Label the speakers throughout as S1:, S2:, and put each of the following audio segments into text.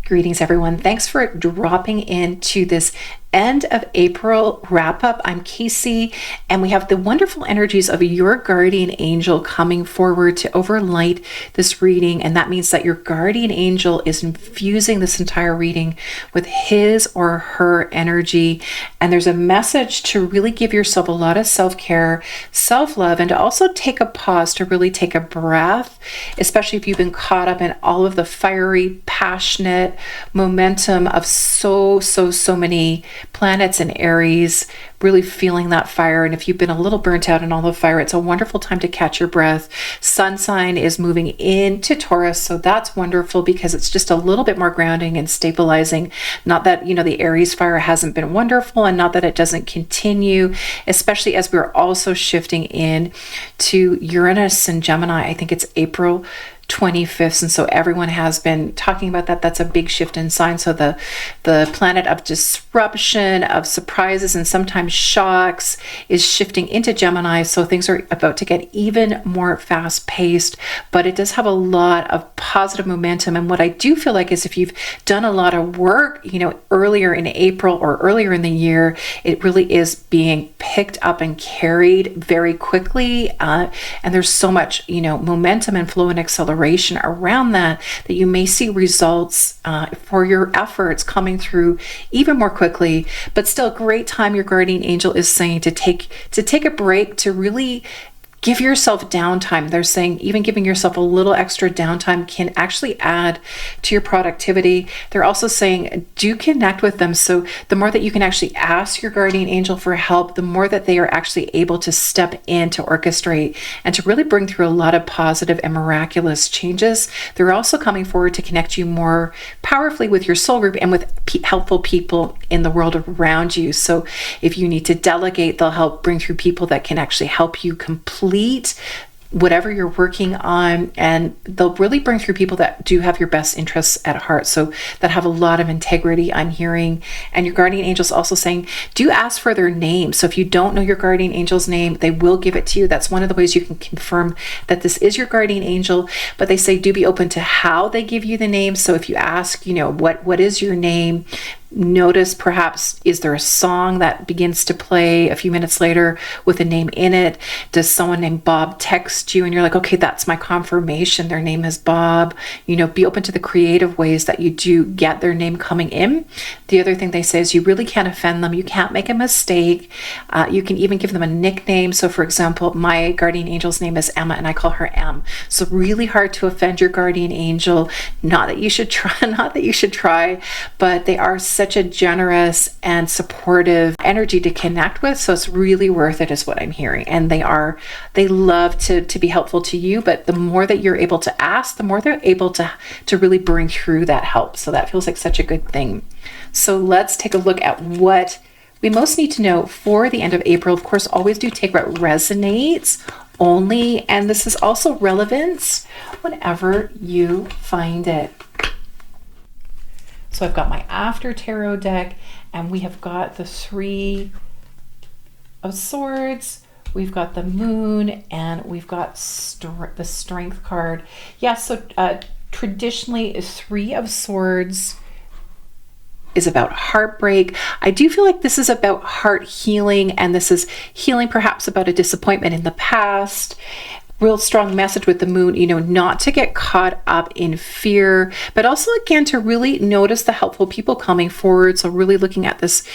S1: Greetings, everyone. Thanks for dropping into this end of April wrap up. I'm Casey, and we have the wonderful energies of your guardian angel coming forward to overlight this reading. And that means that your guardian angel is infusing this entire reading with his or her energy. And there's a message to really give yourself a lot of self-care, self-love, and to also take a pause to really take a breath, especially if you've been caught up in all of the fiery, passionate momentum of so many planets in Aries, really feeling that fire. And if you've been a little burnt out in all the fire, it's a wonderful time to catch your breath. Sun sign is moving into Taurus, so that's wonderful because it's just a little bit more grounding and stabilizing. Not that, the Aries fire hasn't been wonderful, and not that it doesn't continue, especially as we're also shifting in to Uranus and Gemini. I think it's April 25th, and so everyone has been talking about that. That's a big shift in sign. So the planet of disruption, of surprises, and sometimes shocks is shifting into Gemini. So things are about to get even more fast-paced, but it does have a lot of positive momentum. And what I do feel like is if you've done a lot of work, earlier in April or earlier in the year, it really is being picked up and carried very quickly. And there's so much, momentum and flow and acceleration around that you may see results for your efforts coming through even more quickly. But still, a great time. Your guardian angel is saying to take a break, to really give yourself downtime. They're saying even giving yourself a little extra downtime can actually add to your productivity. They're also saying do connect with them. So the more that you can actually ask your guardian angel for help, the more that they are actually able to step in to orchestrate and to really bring through a lot of positive and miraculous changes. They're also coming forward to connect you more powerfully with your soul group and with helpful people in the world around you. So if you need to delegate, they'll help bring through people that can actually help you complete whatever you're working on, and they'll really bring through people that do have your best interests at heart, so that have a lot of integrity, I'm hearing. And your guardian angel's also saying do ask for their name. So if you don't know your guardian angel's name, they will give it to you. That's one of the ways you can confirm that this is your guardian angel. But they say do be open to how they give you the name. So if you ask, what is your name, notice perhaps, is there a song that begins to play a few minutes later with a name in it? Does someone named Bob text you and you're like, okay, that's my confirmation, their name is Bob? Be open to the creative ways that you do get their name coming in. The other thing they say is you really can't offend them. You can't make a mistake. You can even give them a nickname. So for example, my guardian angel's name is Emma and I call her Em. So really hard to offend your guardian angel. Not that you should try, but they are such a generous and supportive energy to connect with. So it's really worth it is what I'm hearing. And they love to be helpful to you, but the more that you're able to ask, the more they're able to really bring through that help. So that feels like such a good thing. So let's take a look at what we most need to know for the end of April. Of course, always do take what resonates only. And this is also relevance whenever you find it. So I've got my After Tarot deck, and we have got the Three of Swords, we've got the Moon, and we've got the Strength card. Yeah, so traditionally, Three of Swords is about heartbreak. I do feel like this is about heart healing, and this is healing perhaps about a disappointment in the past. Real strong message with the Moon, not to get caught up in fear, but also again to really notice the helpful people coming forward. So really looking at this,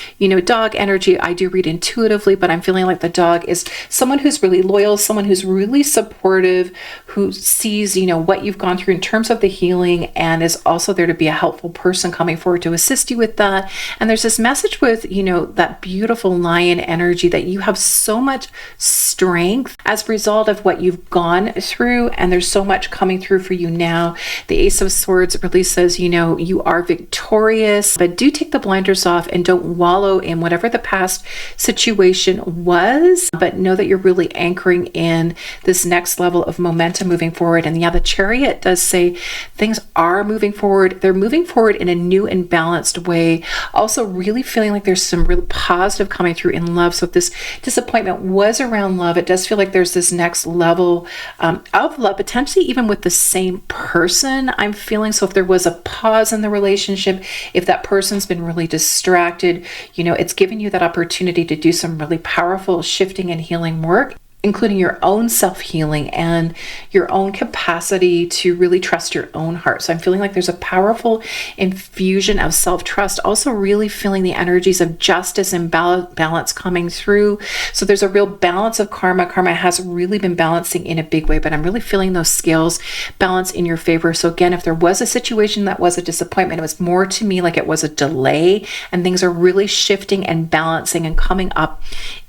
S1: dog energy. I do read intuitively, but I'm feeling like the dog is someone who's really loyal, someone who's really supportive, who sees, what you've gone through in terms of the healing, and is also there to be a helpful person coming forward to assist you with that. And there's this message with, that beautiful lion energy that you have so much strength as a result of what you've gone through, and there's so much coming through for you now. The Ace of Swords really says, you are victorious, but do take the blinders off and don't wallow in whatever the past situation was, but know that you're really anchoring in this next level of momentum moving forward. And yeah, the Chariot does say things are moving forward. They're moving forward in a new and balanced way. Also really feeling like there's some real positive coming through in love. So if this disappointment was around love, it does feel like there's this next level cycle of love, potentially even with the same person, I'm feeling. So if there was a pause in the relationship, if that person's been really distracted, it's given you that opportunity to do some really powerful shifting and healing work, including your own self-healing and your own capacity to really trust your own heart. So I'm feeling like there's a powerful infusion of self-trust, also really feeling the energies of justice and balance coming through. So there's a real balance of karma. Karma has really been balancing in a big way, but I'm really feeling those scales balance in your favor. So again, if there was a situation that was a disappointment, it was more to me like it was a delay, and things are really shifting and balancing and coming up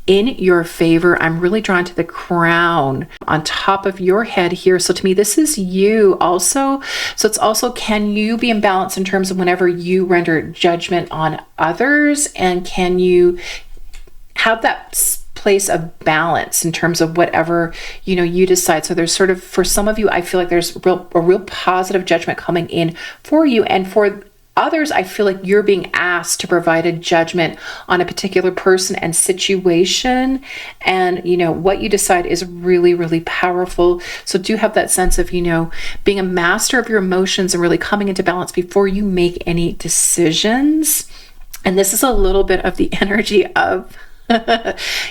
S1: in your favor. I'm really drawn to the crown on top of your head here. So to me, this is you also. So it's also, can you be in balance in terms of whenever you render judgment on others? And can you have that place of balance in terms of whatever, you decide? So there's sort of, for some of you, I feel like there's a real positive judgment coming in for you. And for others, I feel like you're being asked to provide a judgment on a particular person and situation. And, what you decide is really, really powerful. So do have that sense of, being a master of your emotions and really coming into balance before you make any decisions. And this is a little bit of the energy of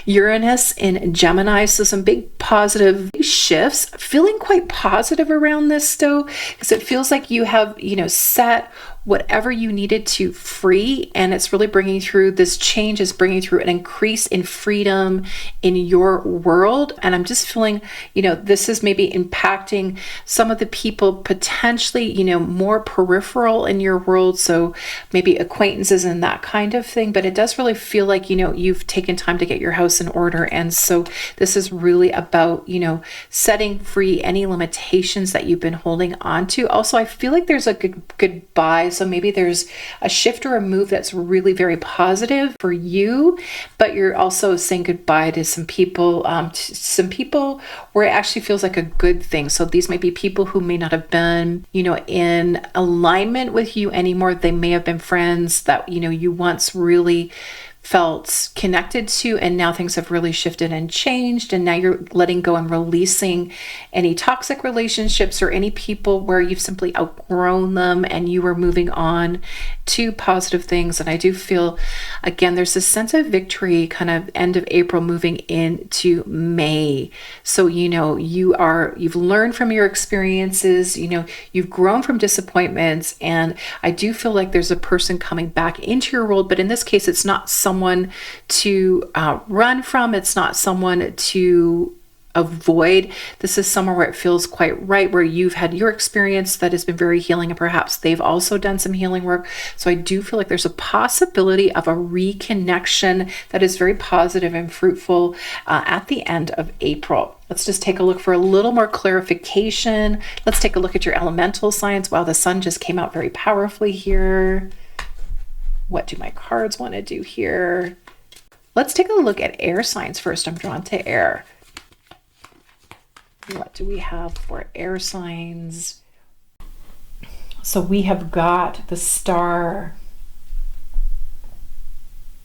S1: Uranus in Gemini. So some big positive shifts, feeling quite positive around this though, because it feels like you have, set whatever you needed to free, and it's really bringing through, this change is bringing through an increase in freedom in your world. And I'm just feeling, this is maybe impacting some of the people potentially, more peripheral in your world. So maybe acquaintances and that kind of thing, but it does really feel like, you've taken time to get your house in order. And so this is really about, setting free any limitations that you've been holding on to. Also, I feel like there's a goodbye. So maybe there's a shift or a move that's really very positive for you, but you're also saying goodbye to some people where it actually feels like a good thing. So these might be people who may not have been, in alignment with you anymore. They may have been friends that, you once really felt connected to, and now things have really shifted and changed, and now you're letting go and releasing any toxic relationships or any people where you've simply outgrown them and you are moving on to positive things. And I do feel, again, there's this sense of victory kind of end of April moving into May. So you've learned from your experiences, you've grown from disappointments, and I do feel like there's a person coming back into your world, but in this case it's not someone to run from. It's not someone to avoid. This is somewhere where it feels quite right, where you've had your experience that has been very healing, and perhaps they've also done some healing work. So I do feel like there's a possibility of a reconnection that is very positive and fruitful at the end of April. Let's just take a look for a little more clarification. Let's take a look at your elemental signs. Wow, the sun just came out very powerfully here. What do my cards want to do here? Let's take a look at air signs first. I'm drawn to air. What do we have for air signs? So we have got the Star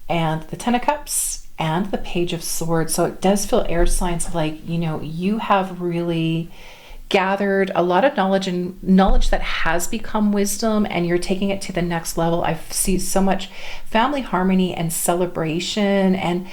S1: and the Ten of Cups and the Page of Swords. So it does feel air signs like, you have really gathered a lot of knowledge, and knowledge that has become wisdom, and you're taking it to the next level. I see so much family harmony and celebration, and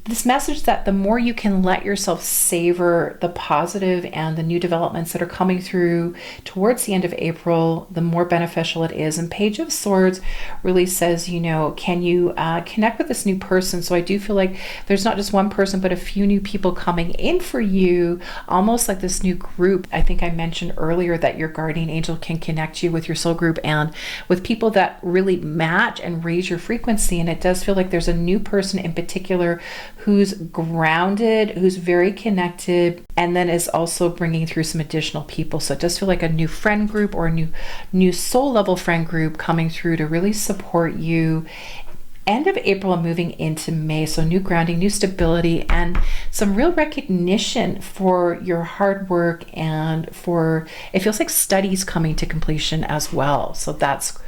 S1: this message that the more you can let yourself savor the positive and the new developments that are coming through towards the end of April, the more beneficial it is. And Page of Swords really says, can you connect with this new person? So I do feel like there's not just one person, but a few new people coming in for you, almost like this new group. I think I mentioned earlier that your guardian angel can connect you with your soul group and with people that really match and raise your frequency. And it does feel like there's a new person in particular who's grounded, who's very connected, and then is also bringing through some additional people. So it does feel like a new friend group or a new soul level friend group coming through to really support you. End of April and moving into May. So new grounding, new stability, and some real recognition for your hard work, and for, it feels like studies coming to completion as well. So that's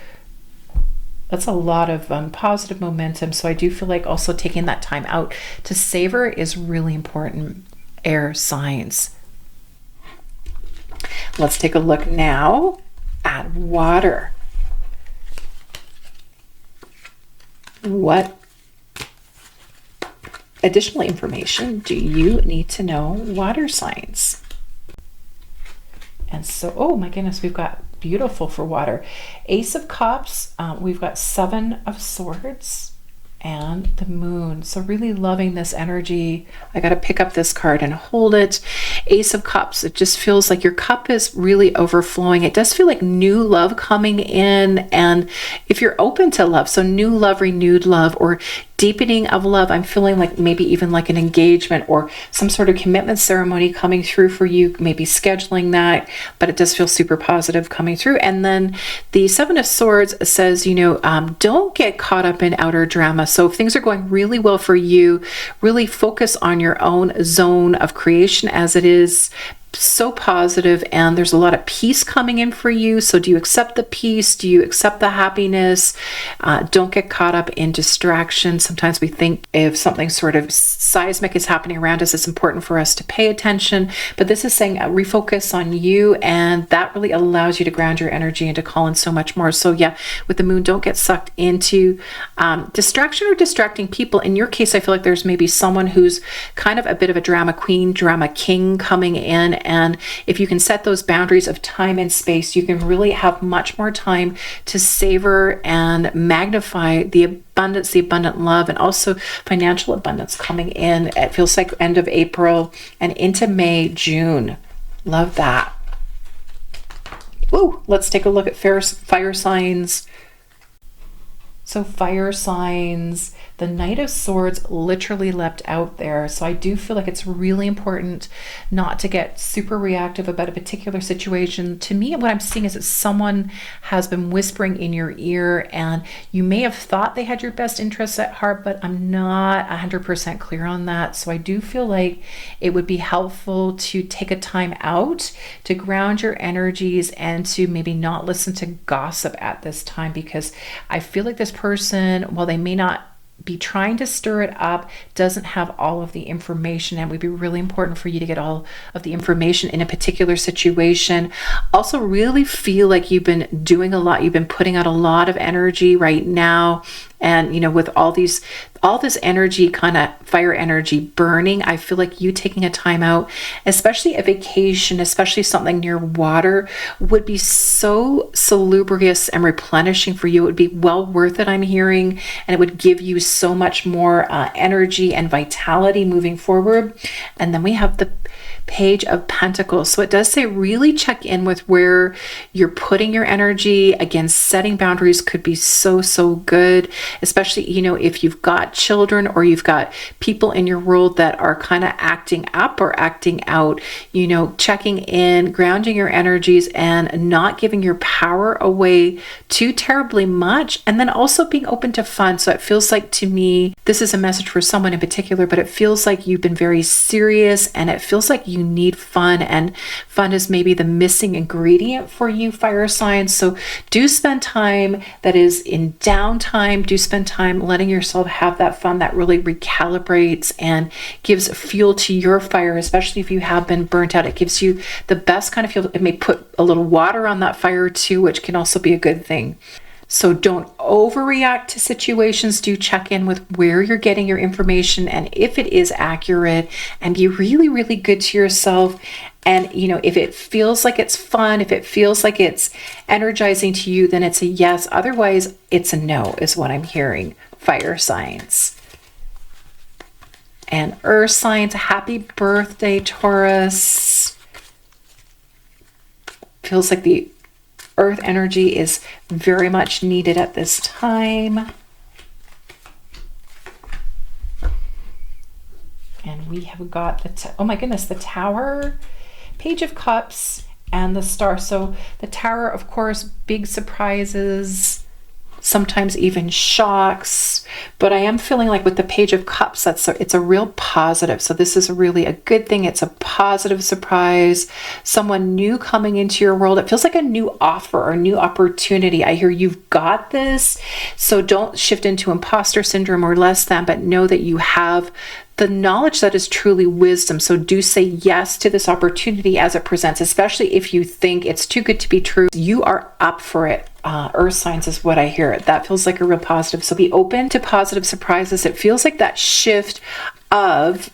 S1: a lot of positive momentum. So I do feel like also taking that time out to savor is really important, air signs. Let's take a look now at water. What additional information do you need to know, water signs? And so, oh my goodness, we've got beautiful for water. Ace of Cups, we've got Seven of Swords, and the Moon. So really loving this energy. I got to pick up this card and hold it. Ace of Cups, it just feels like your cup is really overflowing. It does feel like new love coming in, and if you're open to love, so new love, renewed love, or deepening of love, I'm feeling like maybe even like an engagement or some sort of commitment ceremony coming through for you, maybe scheduling that, but it does feel super positive coming through. And then the Seven of Swords says, don't get caught up in outer drama. So if things are going really well for you, really focus on your own zone of creation as it is. So positive, and there's a lot of peace coming in for you. So do you accept the peace? Do you accept the happiness? Don't get caught up in distraction. Sometimes we think if something sort of seismic is happening around us, it's important for us to pay attention, but this is saying refocus on you, and that really allows you to ground your energy and to call in so much more. So yeah, with the Moon, don't get sucked into distraction or distracting people. In your case, I feel like there's maybe someone who's kind of a bit of a drama queen, drama king coming in. And if you can set those boundaries of time and space, you can really have much more time to savor and magnify the abundance, the abundant love, and also financial abundance coming in. It feels like end of April and into May, June. Love that. Ooh, let's take a look at fire signs. So fire signs, the Knight of Swords literally leapt out there. So I do feel like it's really important not to get super reactive about a particular situation. To me, what I'm seeing is that someone has been whispering in your ear, and you may have thought they had your best interests at heart, but I'm not 100% clear on that. So I do feel like it would be helpful to take a time out to ground your energies and to maybe not listen to gossip at this time, because I feel like this person, while they may not be trying to stir it up, doesn't have all of the information, and it would be really important for you to get all of the information in a particular situation. Also really feel like you've been doing a lot, you've been putting out a lot of energy right now, and with all this energy, kind of fire energy burning, I feel like you taking a time out, especially a vacation, especially something near water, would be so salubrious and replenishing for you. It would be well worth it, I'm hearing, and it would give you so much more energy and vitality moving forward. And then we have the Page of Pentacles. So it does say really check in with where you're putting your energy. Again, setting boundaries could be so good, especially, if you've got children or you've got people in your world that are kind of acting up or acting out, checking in, grounding your energies, and not giving your power away too terribly much. And then also being open to fun. So it feels like, to me, this is a message for someone in particular, but it feels like you've been very serious, and it feels like you need fun, and fun is maybe the missing ingredient for you, fire signs. So do spend time that is in downtime. Do spend time letting yourself have that fun that really recalibrates and gives fuel to your fire, especially if you have been burnt out. It gives you the best kind of fuel. It may put a little water on that fire too, which can also be a good thing. So don't overreact to situations. Do check in with where you're getting your information and if it is accurate, and be really good to yourself. And, if it feels like it's fun, if it feels like it's energizing to you, then it's a yes. Otherwise, it's a no, is what I'm hearing. Fire signs. And earth signs, happy birthday, Taurus. Feels like the earth energy is very much needed at this time. And we have got oh my goodness, the Tower, Page of Cups, and the Star. So the Tower, of course, big surprises, sometimes even shocks, but I am feeling like with the Page of Cups, it's a real positive. So this is really a good thing. It's a positive surprise, someone new coming into your world. It feels like a new offer or a new opportunity. I hear you've got this. So don't shift into imposter syndrome or less than, but know that you have the knowledge that is truly wisdom. So do say yes to this opportunity as it presents, especially if you think it's too good to be true. You are up for it. Earth signs is what I hear. That feels like a real positive. So be open to positive surprises. It feels like that shift of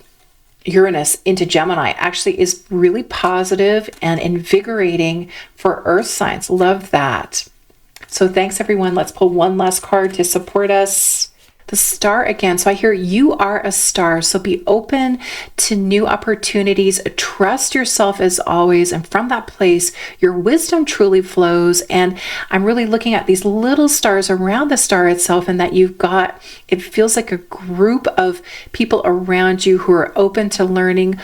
S1: Uranus into Gemini actually is really positive and invigorating for Earth signs. Love that. So thanks, everyone. Let's pull one last card to support us. The star again. So I hear you are a star. So be open to new opportunities. Trust yourself as always. And from that place, your wisdom truly flows. And I'm really looking at these little stars around the star itself, and that you've got, it feels like a group of people around you who are open to learning,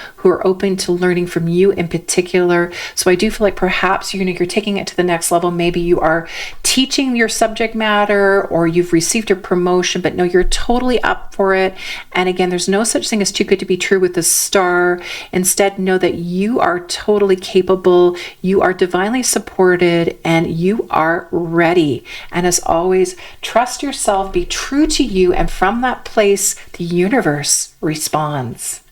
S1: from you in particular. So I do feel like perhaps you're taking it to the next level. Maybe you are teaching your subject matter, or you've received a promotion, but no, you're totally up for it. And again, there's no such thing as too good to be true with the star. Instead, know that you are totally capable, you are divinely supported, and you are ready. And as always, trust yourself, be true to you, and from that place, the universe responds.